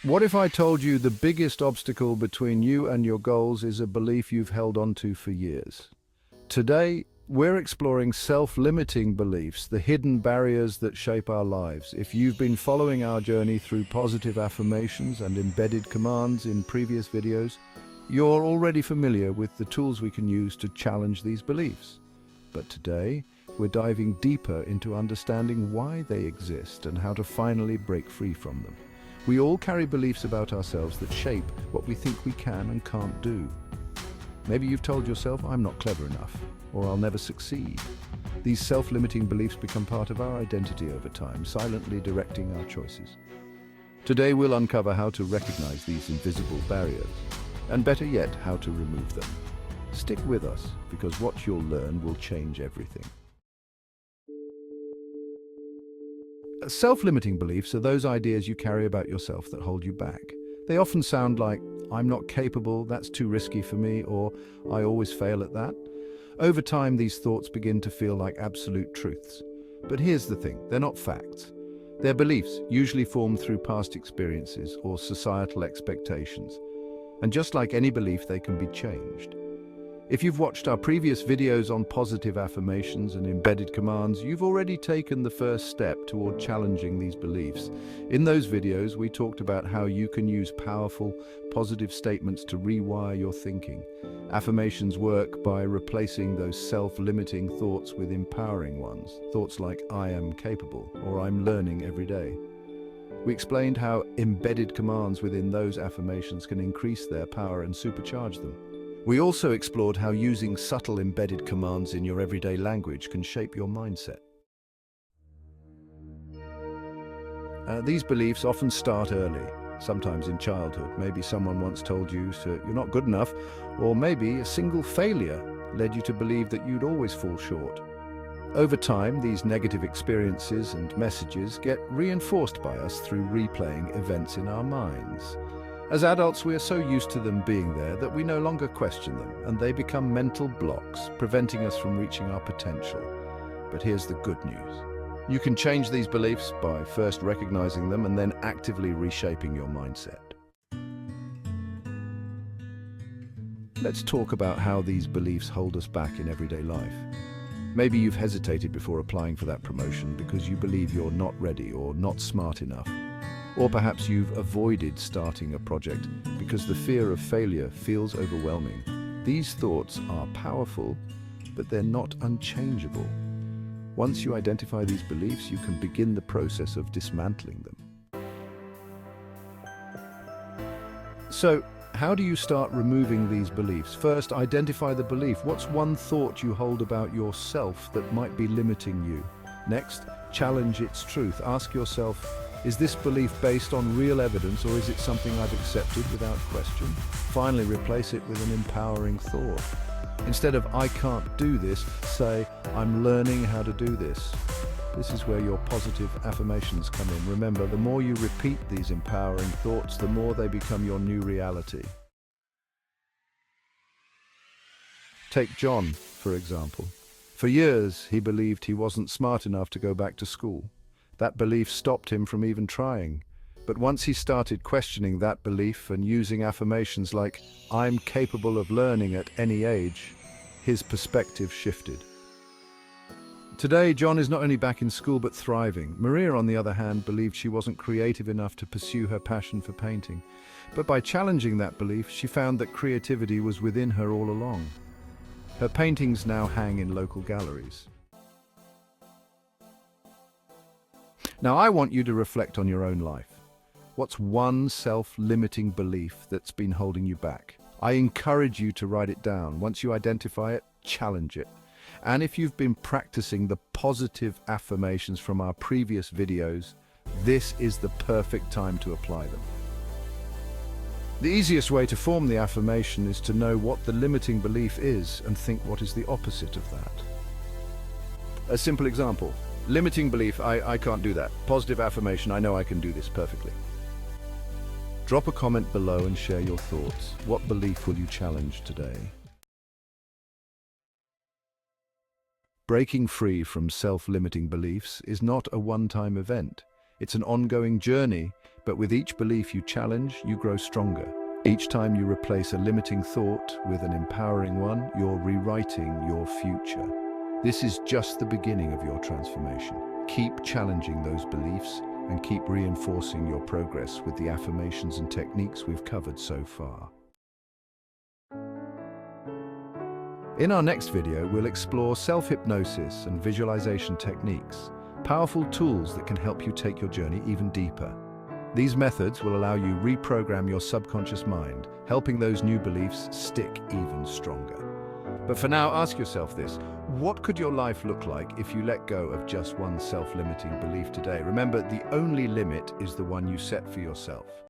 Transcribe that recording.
What if I told you the biggest obstacle between you and your goals is a belief you've held onto for years? Today, we're exploring self-limiting beliefs, the hidden barriers that shape our lives. If you've been following our journey through positive affirmations and embedded commands in previous videos, you're already familiar with the tools we can use to challenge these beliefs. But today, we're diving deeper into understanding why they exist and how to finally break free from them. We all carry beliefs about ourselves that shape what we think we can and can't do. Maybe you've told yourself, I'm not clever enough, or I'll never succeed. These self-limiting beliefs become part of our identity over time, silently directing our choices. Today we'll uncover how to recognize these invisible barriers, and better yet, how to remove them. Stick with us, because what you'll learn will change everything. Self-limiting beliefs are those ideas you carry about yourself that hold you back. They often sound like, I'm not capable, that's too risky for me, or I always fail at that. Over time, these thoughts begin to feel like absolute truths. But here's the thing, they're not facts. They're beliefs, usually formed through past experiences or societal expectations. And just like any belief, they can be changed. If you've watched our previous videos on positive affirmations and embedded commands, you've already taken the first step toward challenging these beliefs. In those videos, we talked about how you can use powerful, positive statements to rewire your thinking. Affirmations work by replacing those self-limiting thoughts with empowering ones. Thoughts like, I am capable, or I'm learning every day. We explained how embedded commands within those affirmations can increase their power and supercharge them. We also explored how using subtle embedded commands in your everyday language can shape your mindset. These beliefs often start early, sometimes in childhood. Maybe someone once told you you're not good enough, or maybe a single failure led you to believe that you'd always fall short. Over time, these negative experiences and messages get reinforced by us through replaying events in our minds. As adults, we are so used to them being there that we no longer question them, and they become mental blocks, preventing us from reaching our potential. But here's the good news. You can change these beliefs by first recognizing them and then actively reshaping your mindset. Let's talk about how these beliefs hold us back in everyday life. Maybe you've hesitated before applying for that promotion because you believe you're not ready or not smart enough. Or perhaps you've avoided starting a project because the fear of failure feels overwhelming. These thoughts are powerful, but they're not unchangeable. Once you identify these beliefs, you can begin the process of dismantling them. So, how do you start removing these beliefs? First, identify the belief. What's one thought you hold about yourself that might be limiting you? Next, challenge its truth. Ask yourself, is this belief based on real evidence, or is it something I've accepted without question? Finally, replace it with an empowering thought. Instead of, I can't do this, say, I'm learning how to do this. This is where your positive affirmations come in. Remember, the more you repeat these empowering thoughts, the more they become your new reality. Take John, for example. For years, he believed he wasn't smart enough to go back to school. That belief stopped him from even trying. But once he started questioning that belief and using affirmations like, I'm capable of learning at any age, his perspective shifted. Today, John is not only back in school but thriving. Maria, on the other hand, believed she wasn't creative enough to pursue her passion for painting. But by challenging that belief, she found that creativity was within her all along. Her paintings now hang in local galleries. Now, I want you to reflect on your own life. What's one self-limiting belief that's been holding you back? I encourage you to write it down. Once you identify it, challenge it. And if you've been practicing the positive affirmations from our previous videos, this is the perfect time to apply them. The easiest way to form the affirmation is to know what the limiting belief is and think what is the opposite of that. A simple example. Limiting belief, I can't do that. Positive affirmation, I know I can do this perfectly. Drop a comment below and share your thoughts. What belief will you challenge today? Breaking free from self-limiting beliefs is not a one-time event. It's an ongoing journey But with each belief you challenge, you grow stronger. Each time you replace a limiting thought with an empowering one, you're rewriting your future. This is just the beginning of your transformation. Keep challenging those beliefs and keep reinforcing your progress with the affirmations and techniques we've covered so far. In our next video, we'll explore self-hypnosis and visualization techniques, powerful tools that can help you take your journey even deeper. These methods will allow you reprogram your subconscious mind, helping those new beliefs stick even stronger. But for now, ask yourself this: what could your life look like if you let go of just one self-limiting belief today? Remember, the only limit is the one you set for yourself.